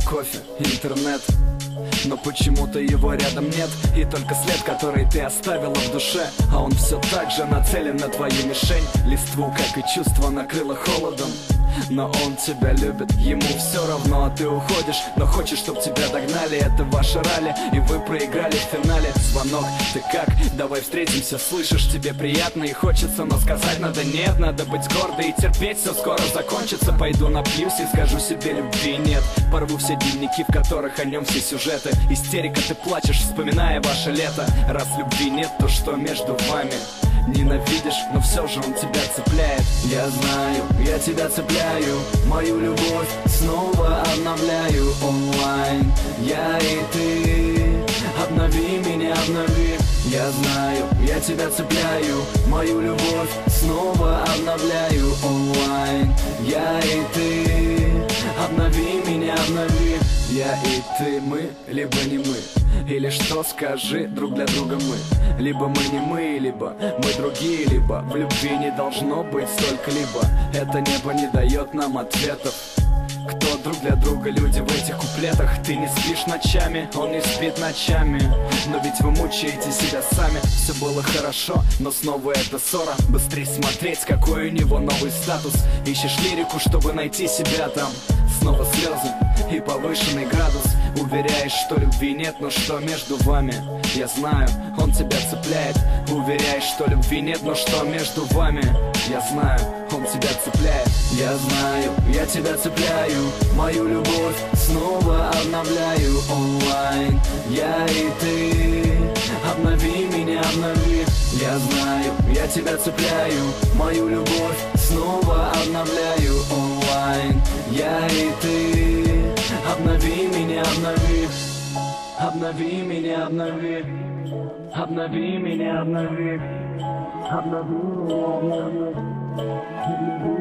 кофе, интернет, но почему-то его рядом нет. И только след, который ты оставила в душе, а он все так же нацелен на твою мишень. Листву, как и чувство, накрыло холодом, но он тебя любит, ему все равно, а ты уходишь, но хочешь, чтоб тебя догнали. Это ваше ралли, и вы проиграли в финале. Звонок, ты как? Давай встретимся, слышишь, тебе приятно и хочется, но сказать надо нет. Надо быть гордой и терпеть, все скоро закончится. Пойду напьюсь и скажу себе любви нет. Порву все дневники, в которых о нем все сюжеты. Истерика, ты плачешь, вспоминая ваше лето. Раз любви нет, то что между вами? Ненавидишь, но все же он тебя цепляет. Я знаю, я тебя цепляю, мою любовь снова обновляю онлайн. Я и ты, обнови меня, обнови. Я знаю, я тебя цепляю, мою любовь снова обновляю онлайн. Я и ты, обнови меня, обнови. Я и ты, мы, либо не мы. Или что, скажи, друг для друга мы. Либо мы не мы, либо мы другие. Либо в любви не должно быть столько-либо. Это небо не дает нам ответов. Кто друг для друга люди в этих куплетах? Ты не спишь ночами, он не спит ночами. Но ведь вы мучаете себя сами. Все было хорошо, но снова это ссора. Быстрей смотреть, какой у него новый статус. Ищешь лирику, чтобы найти себя там. Снова слезы и повышенный градус. Уверяешь, что любви нет, но что между вами? Я знаю, он тебя цепляет. Уверяешь, что любви нет, но что между вами? Я знаю, он тебя цепляет. Я знаю, я тебя цепляю, мою любовь снова обновляю онлайн. Я и ты, обнови меня, обнови. Я знаю, я тебя цепляю, мою любовь снова обновляю онлайн. Я и ты, обнови меня, обнови. Обнови меня, обнови. Обнови меня, обнови. Обнови меня, обнови.